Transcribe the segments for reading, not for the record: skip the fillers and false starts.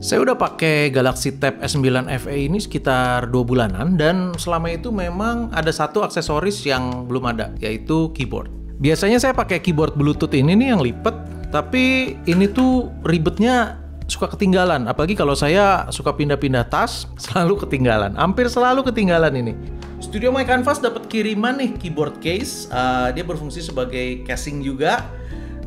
Saya udah pakai Galaxy Tab S9 FE ini sekitar 2 bulanan dan selama itu memang ada satu aksesoris yang belum ada, yaitu keyboard. Biasanya saya pakai keyboard Bluetooth ini nih yang lipet, tapi ini tuh ribetnya suka ketinggalan. Apalagi kalau saya suka pindah-pindah tas, selalu ketinggalan. Hampir selalu ketinggalan ini. Studio My Canvas dapat kiriman nih keyboard case. Dia berfungsi sebagai casing juga.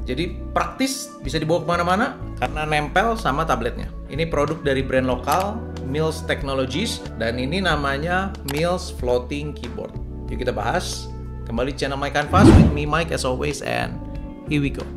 Jadi praktis, bisa dibawa kemana-mana karena nempel sama tabletnya. Ini produk dari brand lokal, Mills Technologies, dan ini namanya Mills Floating Keyboard. Yuk kita bahas. Kembali channel My Canvas with me Mike as always, and here we go.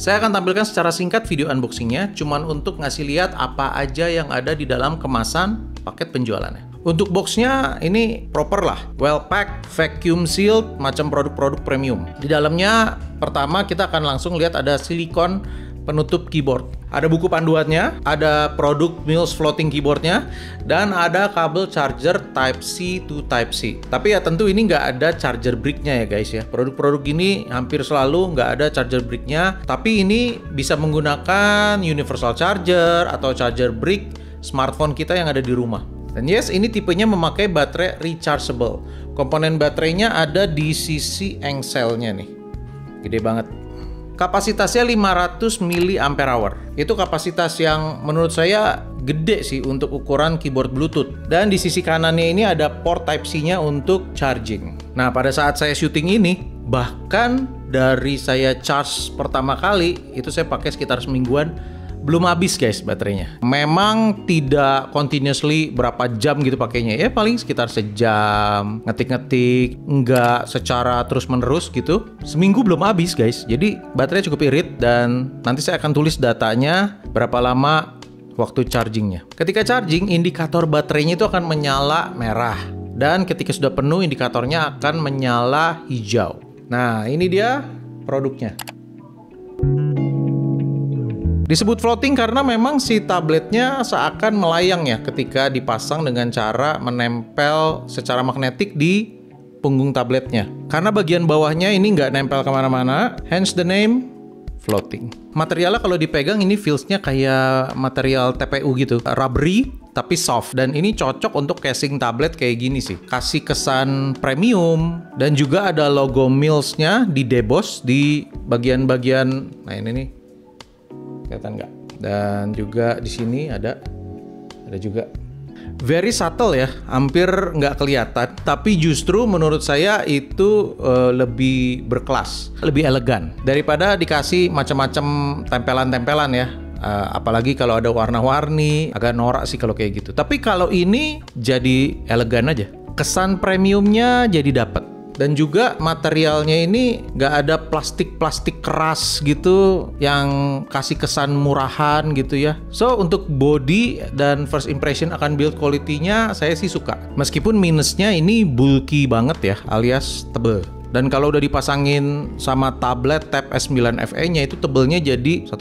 Saya akan tampilkan secara singkat video unboxingnya, cuman untuk ngasih lihat apa aja yang ada di dalam kemasan paket penjualannya. Untuk boxnya ini proper lah, well packed, vacuum sealed, macam produk-produk premium. Di dalamnya pertama kita akan langsung lihat ada silikon penutup keyboard. Ada buku panduannya, ada produk Mills Floating Keyboardnya, dan ada kabel charger Type-C to Type-C. Tapi ya tentu ini nggak ada charger brick-nya ya guys ya. Produk-produk ini hampir selalu nggak ada charger brick-nya, tapi ini bisa menggunakan universal charger atau charger brick smartphone kita yang ada di rumah. Dan yes, ini tipenya memakai baterai rechargeable. Komponen baterainya ada di sisi engselnya nih. Gede banget. Kapasitasnya 500 mAh. Itu kapasitas yang menurut saya gede sih untuk ukuran keyboard Bluetooth. Dan di sisi kanannya ini ada port Type-C-nya untuk charging. Nah, pada saat saya syuting ini, bahkan dari saya charge pertama kali, itu saya pakai sekitar semingguan, belum habis guys baterainya. Memang tidak continuously berapa jam gitu pakainya, ya paling sekitar sejam, ngetik-ngetik, nggak secara terus-menerus gitu. Seminggu belum habis guys, jadi baterainya cukup irit dan nanti saya akan tulis datanya berapa lama waktu chargingnya. Ketika charging, indikator baterainya itu akan menyala merah dan ketika sudah penuh indikatornya akan menyala hijau. Nah ini dia produknya. Disebut floating karena memang si tabletnya seakan melayang ya ketika dipasang dengan cara menempel secara magnetik di punggung tabletnya. Karena bagian bawahnya ini nggak nempel kemana-mana, hence the name floating. Materialnya kalau dipegang ini feels-nya kayak material TPU gitu, rubbery tapi soft. Dan ini cocok untuk casing tablet kayak gini sih. Kasih kesan premium dan juga ada logo Mills-nya di deboss di bagian-bagian. Nah ini nih. Kelihatan nggak? Dan juga di sini ada juga very subtle ya, hampir nggak kelihatan. Tapi justru menurut saya itu lebih berkelas, lebih elegan daripada dikasih macam-macam tempelan-tempelan ya. Apalagi kalau ada warna-warni, agak norak sih kalau kayak gitu. Tapi kalau ini jadi elegan aja, kesan premiumnya jadi dapet. Dan juga materialnya ini nggak ada plastik-plastik keras gitu yang kasih kesan murahan gitu ya. So untuk body dan first impression akan build quality-nya saya sih suka. Meskipun minusnya ini bulky banget ya, alias tebel. Dan kalau udah dipasangin sama tablet Tab S9 FE-nya itu tebelnya jadi 1,9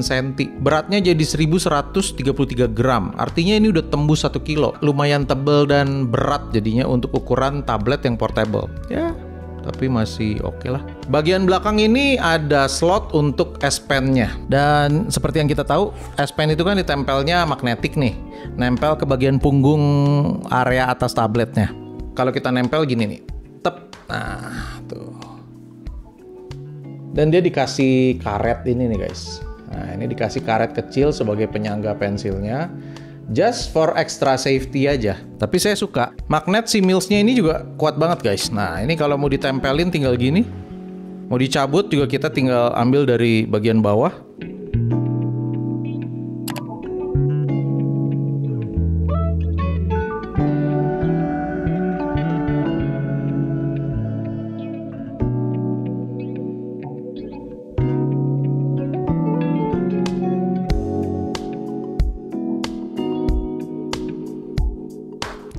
cm. Beratnya jadi 1133 gram. Artinya ini udah tembus 1 kilo. Lumayan tebel dan berat jadinya untuk ukuran tablet yang portable. Ya, tapi masih oke lah. Bagian belakang ini ada slot untuk S Pen-nya. Dan seperti yang kita tahu, S Pen itu kan ditempelnya magnetik nih. Nempel ke bagian punggung area atas tabletnya. Kalau kita nempel gini nih. Nah tuh. Dan dia dikasih karet ini nih guys. Nah ini dikasih karet kecil sebagai penyangga pensilnya, just for extra safety aja. Tapi saya suka magnet si Mills-nya ini juga kuat banget guys. Nah ini kalau mau ditempelin tinggal gini, mau dicabut juga kita tinggal ambil dari bagian bawah.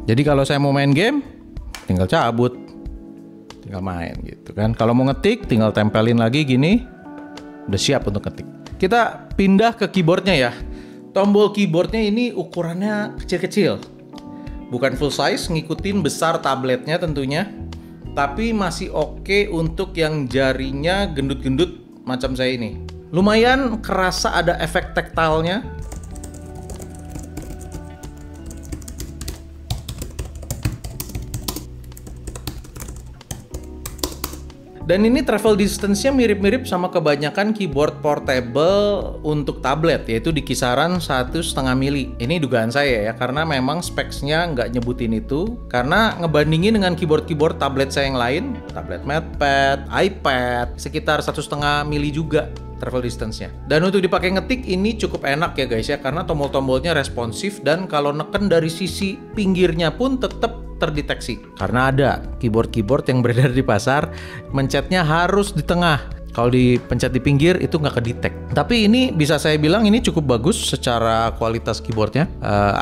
Jadi kalau saya mau main game, tinggal cabut, tinggal main gitu kan. Kalau mau ngetik, tinggal tempelin lagi gini, udah siap untuk ngetik. Kita pindah ke keyboardnya ya. Tombol keyboardnya ini ukurannya kecil-kecil. Bukan full size, ngikutin besar tabletnya tentunya. Tapi masih oke untuk yang jarinya gendut-gendut macam saya ini. Lumayan kerasa ada efek taktilnya. Dan ini travel distance-nya mirip-mirip sama kebanyakan keyboard portable untuk tablet, yaitu di kisaran 1,5 mili. Ini dugaan saya ya, karena memang specs-nya nggak nyebutin itu. Karena ngebandingin dengan keyboard-keyboard tablet saya yang lain, tablet MatePad, iPad, sekitar 1,5 mili juga travel distance-nya. Dan untuk dipakai ngetik ini cukup enak ya guys ya, karena tombol-tombolnya responsif dan kalau neken dari sisi pinggirnya pun tetap terdeteksi. Karena ada keyboard-keyboard yang beredar di pasar, mencetnya harus di tengah. Kalau dipencet di pinggir itu nggak kedetek. Tapi ini bisa saya bilang ini cukup bagus secara kualitas keyboardnya.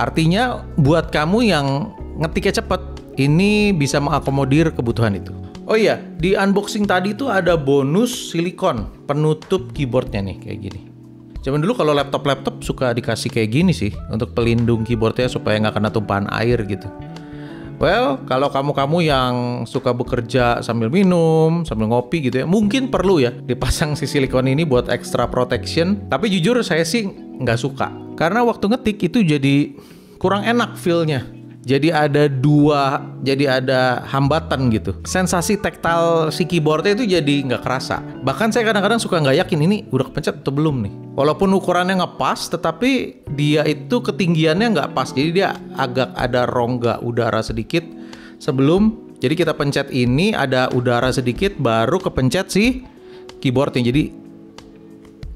Artinya buat kamu yang ngetiknya cepet, ini bisa mengakomodir kebutuhan itu. Oh iya, di unboxing tadi tuh ada bonus silikon penutup keyboardnya nih kayak gini. Zaman dulu kalau laptop suka dikasih kayak gini sih untuk pelindung keyboardnya supaya nggak kena tumpahan air gitu. Well, kalau kamu yang suka bekerja sambil minum, sambil ngopi gitu ya, mungkin perlu ya dipasang si silikon ini buat extra protection. Tapi jujur saya sih nggak suka. Karena waktu ngetik itu jadi kurang enak feel-nya. Jadi ada hambatan gitu. Sensasi taktil si keyboardnya itu jadi nggak kerasa. Bahkan saya kadang-kadang suka nggak yakin ini udah kepencet atau belum nih. Walaupun ukurannya ngepas, tetapi dia itu ketinggiannya nggak pas. Jadi dia agak ada rongga udara sedikit sebelum. Jadi kita pencet ini ada udara sedikit baru kepencet si keyboardnya. Jadi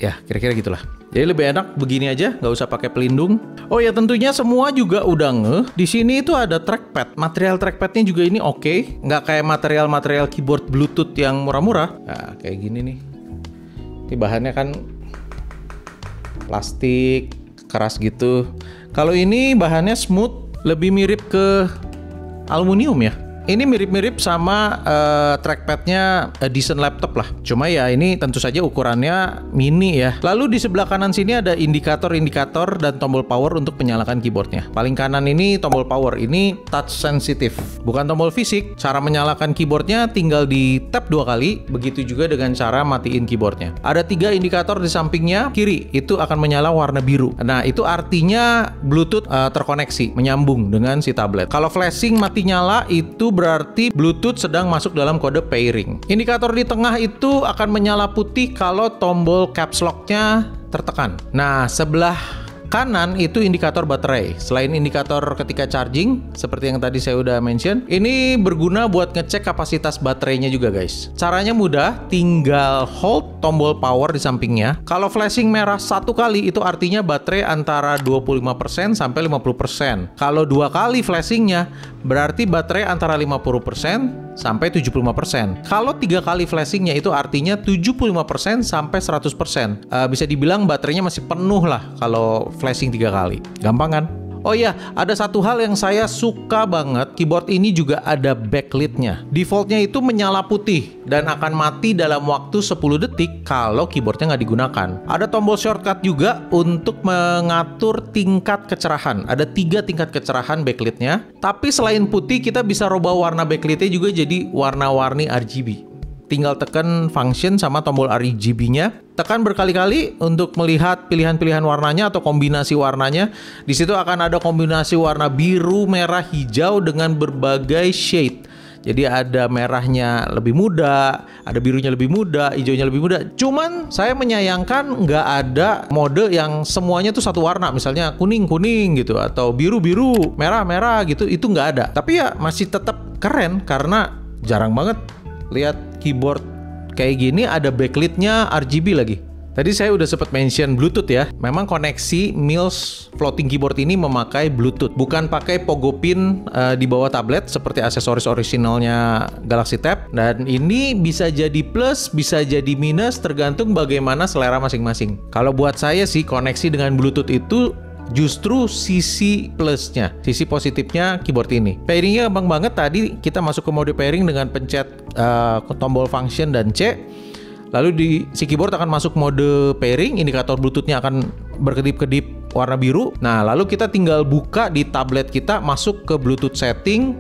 ya kira-kira gitulah. Jadi lebih enak begini aja, nggak usah pakai pelindung. Oh ya tentunya semua juga udah ngeh. Di sini itu ada trackpad. Material trackpadnya juga ini oke, nggak kayak material keyboard Bluetooth yang murah-murah. Nah kayak gini nih. Ini bahannya kan plastik keras gitu. Kalau ini bahannya smooth, lebih mirip ke aluminium ya. Ini mirip-mirip sama trackpadnya decent laptop lah. Cuma ya ini tentu saja ukurannya mini ya. Lalu di sebelah kanan sini ada indikator-indikator dan tombol power untuk menyalakan keyboardnya. Paling kanan ini tombol power, ini touch sensitive, bukan tombol fisik. Cara menyalakan keyboardnya tinggal di tap 2 kali. Begitu juga dengan cara matiin keyboardnya. Ada 3 indikator di sampingnya. Kiri itu akan menyala warna biru. Nah itu artinya Bluetooth terkoneksi, menyambung dengan si tablet. Kalau flashing mati nyala itu berarti Bluetooth sedang masuk dalam kode pairing. Indikator di tengah itu akan menyala putih kalau tombol caps lock-nya tertekan. Nah, sebelah kanan itu indikator baterai. Selain indikator ketika charging, seperti yang tadi saya udah mention, ini berguna buat ngecek kapasitas baterainya juga guys. Caranya mudah, tinggal hold tombol power di sampingnya. Kalau flashing merah 1 kali itu artinya baterai antara 25% sampai 50%. Kalau 2 kali flashingnya berarti baterai antara 50% sampai 75%. Kalau 3 kali flashingnya itu artinya 75% sampai 100%. Bisa dibilang baterainya masih penuh lah kalau flashing 3 kali. Gampang kan? Oh iya, ada satu hal yang saya suka banget, keyboard ini juga ada backlit-nya. Defaultnya itu menyala putih dan akan mati dalam waktu 10 detik kalau keyboardnya nggak digunakan. Ada tombol shortcut juga untuk mengatur tingkat kecerahan. Ada 3 tingkat kecerahan backlit-nya. Tapi selain putih, kita bisa rubah warna backlit-nya juga jadi warna-warni RGB. Tinggal tekan function sama tombol RGB-nya. Tekan berkali-kali untuk melihat pilihan-pilihan warnanya atau kombinasi warnanya. Di situ akan ada kombinasi warna biru, merah, hijau dengan berbagai shade. Jadi ada merahnya lebih muda, ada birunya lebih muda, hijaunya lebih muda. Cuman saya menyayangkan nggak ada mode yang semuanya tuh satu warna. Misalnya kuning-kuning gitu atau biru-biru, merah-merah gitu. Itu nggak ada. Tapi ya masih tetap keren karena jarang banget lihat keyboard kayak gini ada backlit-nya RGB lagi. Tadi saya udah sempat mention Bluetooth ya. Memang koneksi Mills floating keyboard ini memakai Bluetooth, bukan pakai pogo pin di bawah tablet seperti aksesoris orisinalnya Galaxy Tab. Dan ini bisa jadi plus, bisa jadi minus tergantung bagaimana selera masing-masing. Kalau buat saya sih koneksi dengan Bluetooth itu justru sisi plusnya, sisi positifnya keyboard ini. Pairingnya gampang banget. Tadi kita masuk ke mode pairing dengan pencet tombol function dan C. Lalu si keyboard akan masuk mode pairing, indikator Bluetooth-nya akan berkedip-kedip warna biru. Nah, lalu kita tinggal buka di tablet kita, masuk ke Bluetooth setting,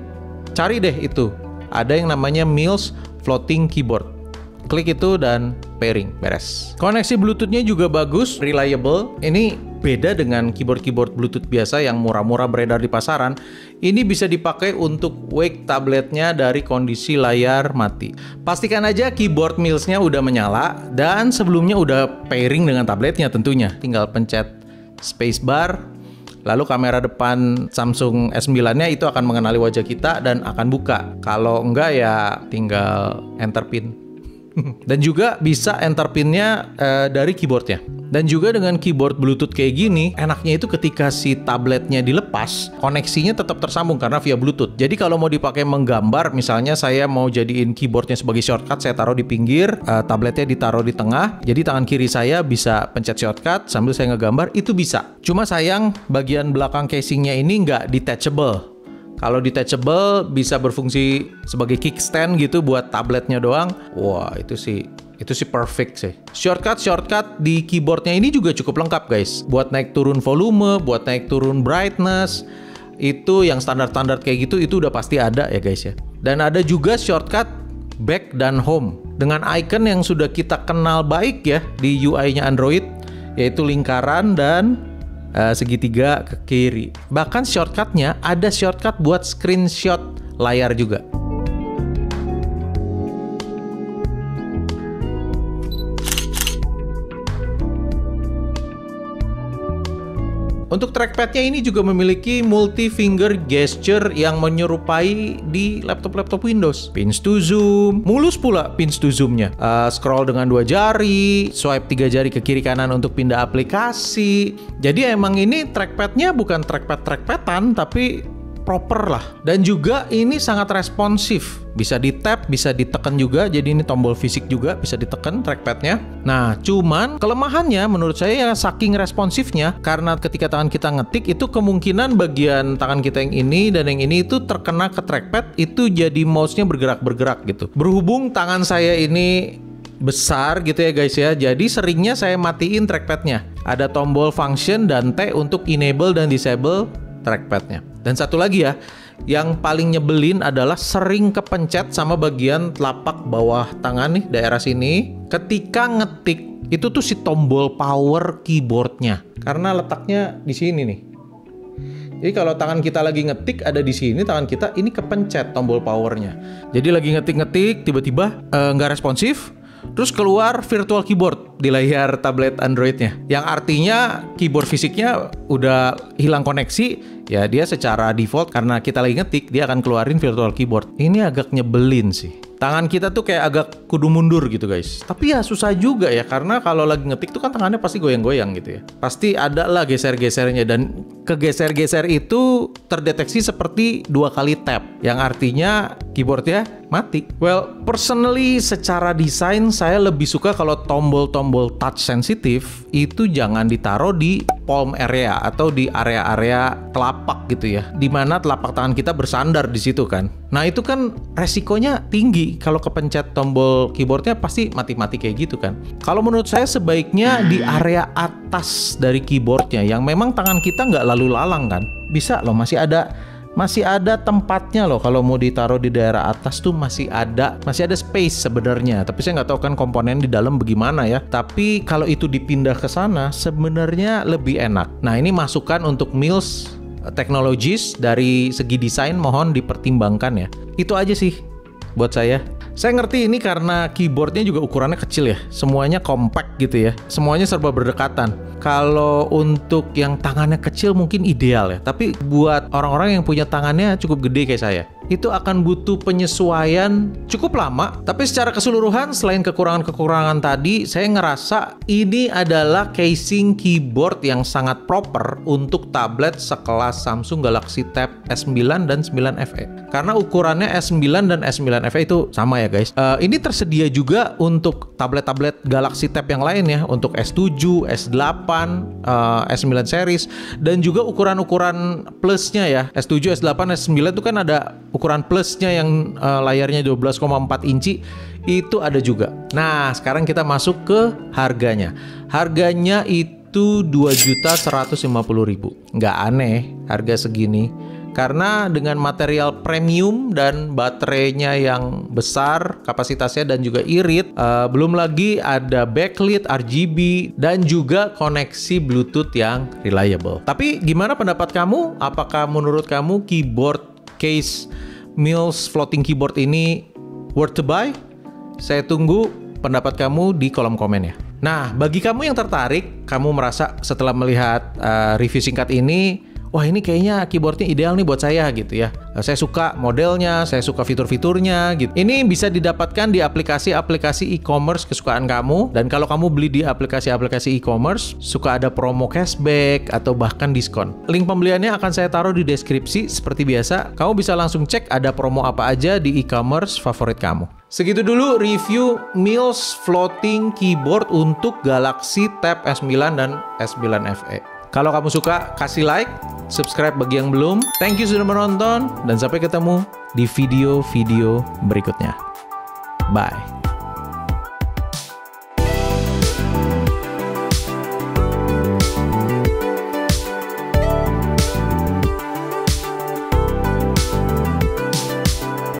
cari deh itu. Ada yang namanya Mills Floating Keyboard. Klik itu dan pairing, beres. Koneksi Bluetooth-nya juga bagus, reliable. Ini beda dengan keyboard-keyboard Bluetooth biasa yang murah-murah beredar di pasaran. Ini bisa dipakai untuk wake tabletnya dari kondisi layar mati. Pastikan aja keyboard Mills-nya udah menyala dan sebelumnya udah pairing dengan tabletnya tentunya. Tinggal pencet spacebar, lalu kamera depan Samsung S9-nya itu akan mengenali wajah kita dan akan buka. Kalau enggak ya tinggal enter pin. Dan juga bisa enter pinnya dari keyboardnya. Dan juga dengan keyboard Bluetooth kayak gini, enaknya itu ketika si tabletnya dilepas, koneksinya tetap tersambung karena via Bluetooth. Jadi kalau mau dipakai menggambar, misalnya saya mau jadiin keyboardnya sebagai shortcut, saya taruh di pinggir, tabletnya ditaruh di tengah, jadi tangan kiri saya bisa pencet shortcut sambil saya ngegambar, itu bisa. Cuma sayang bagian belakang casingnya ini nggak detachable. Kalau detachable bisa berfungsi sebagai kickstand gitu buat tabletnya doang. Wah, itu sih perfect sih. Shortcut di keyboardnya ini juga cukup lengkap guys. Buat naik turun volume, buat naik turun brightness, itu yang standar-standar kayak gitu itu udah pasti ada ya guys ya. Dan ada juga shortcut back dan home dengan icon yang sudah kita kenal baik ya di UI-nya Android, yaitu lingkaran dan segitiga ke kiri. Bahkan shortcutnya ada shortcut buat screenshot layar juga. Untuk trackpadnya ini juga memiliki multi-finger gesture yang menyerupai di laptop-laptop Windows. Pins to zoom, mulus pula pins to zoomnya. Scroll dengan 2 jari, swipe 3 jari ke kiri kanan untuk pindah aplikasi. Jadi emang ini trackpadnya bukan trackpad-trackpadan, tapi proper lah. Dan juga ini sangat responsif. Bisa di tap, bisa ditekan juga. Jadi ini tombol fisik juga bisa ditekan trackpadnya. Nah, cuman kelemahannya menurut saya ya saking responsifnya, karena ketika tangan kita ngetik itu kemungkinan bagian tangan kita yang ini dan yang ini itu terkena ke trackpad, itu jadi mouse-nya bergerak-bergerak gitu. Berhubung tangan saya ini besar gitu ya guys ya, jadi seringnya saya matiin trackpadnya. Ada tombol function dan T untuk enable dan disable trackpadnya. Dan satu lagi ya, yang paling nyebelin adalah sering kepencet sama bagian telapak bawah tangan nih, daerah sini. Ketika ngetik, itu tuh si tombol power keyboardnya. Karena letaknya di sini nih. Jadi kalau tangan kita lagi ngetik ada di sini, tangan kita ini kepencet tombol powernya. Jadi lagi ngetik-ngetik, tiba-tiba nggak responsif. Terus keluar virtual keyboard di layar tablet Androidnya, yang artinya keyboard fisiknya udah hilang koneksi. Ya dia secara default karena kita lagi ngetik, dia akan keluarin virtual keyboard. Ini agak nyebelin sih. Tangan kita tuh kayak agak kudu mundur gitu guys. Tapi ya susah juga ya, karena kalau lagi ngetik tuh kan tangannya pasti goyang-goyang gitu ya. Pasti ada lah geser-gesernya, dan kegeser-geser itu terdeteksi seperti 2 kali tap, yang artinya keyboardnya mati. Well, personally secara desain saya lebih suka kalau tombol-tombol touch sensitif itu jangan ditaruh di palm area atau di area-area telapak gitu ya, dimana telapak tangan kita bersandar di situ kan. Nah itu kan resikonya tinggi, kalau kepencet tombol keyboardnya pasti mati-mati kayak gitu kan. Kalau menurut saya sebaiknya di area atas dari keyboardnya, yang memang tangan kita nggak lalu lalang kan. Bisa loh, masih ada tempatnya loh. Kalau mau ditaruh di daerah atas tuh masih ada space sebenarnya. Tapi saya nggak tahu kan komponen di dalam bagaimana ya. Tapi kalau itu dipindah ke sana sebenarnya lebih enak. Nah ini masukan untuk Mills Technologies dari segi desain, mohon dipertimbangkan ya. Itu aja sih buat saya. Saya ngerti ini karena keyboardnya juga ukurannya kecil ya. Semuanya compact gitu ya. Semuanya serba berdekatan. Kalau untuk yang tangannya kecil mungkin ideal ya. Tapi buat orang-orang yang punya tangannya cukup gede kayak saya, itu akan butuh penyesuaian cukup lama. Tapi secara keseluruhan selain kekurangan-kekurangan tadi, saya ngerasa ini adalah casing keyboard yang sangat proper untuk tablet sekelas Samsung Galaxy Tab S9 dan 9 FE. Karena ukurannya S9 dan S9 FE itu sama ya guys. Ini tersedia juga untuk tablet-tablet Galaxy Tab yang lain ya, untuk S7, S8, S9 series, dan juga ukuran-ukuran plusnya ya. S7, S8, S9 itu kan ada ukuran plusnya yang layarnya 12,4 inci, itu ada juga. Nah sekarang kita masuk ke harganya. Harganya itu itu 2.150.000. Nggak aneh harga segini. Karena dengan material premium dan baterainya yang besar kapasitasnya dan juga irit, belum lagi ada backlit RGB dan juga koneksi Bluetooth yang reliable. Tapi gimana pendapat kamu? Apakah menurut kamu keyboard case Mills floating keyboard ini worth to buy? Saya tunggu pendapat kamu di kolom komen ya. Nah, bagi kamu yang tertarik, kamu merasa setelah melihat review singkat ini, wah ini kayaknya keyboardnya ideal nih buat saya gitu ya. Saya suka modelnya, saya suka fitur-fiturnya gitu. Ini bisa didapatkan di aplikasi-aplikasi e-commerce kesukaan kamu. Dan kalau kamu beli di aplikasi-aplikasi e-commerce, suka ada promo cashback atau bahkan diskon. Link pembeliannya akan saya taruh di deskripsi seperti biasa. Kamu bisa langsung cek ada promo apa aja di e-commerce favorit kamu. Segitu dulu review Mills floating keyboard untuk Galaxy Tab S9 dan S9 FE. Kalau kamu suka, kasih like, subscribe bagi yang belum. Thank you sudah menonton, dan sampai ketemu di video-video berikutnya. Bye.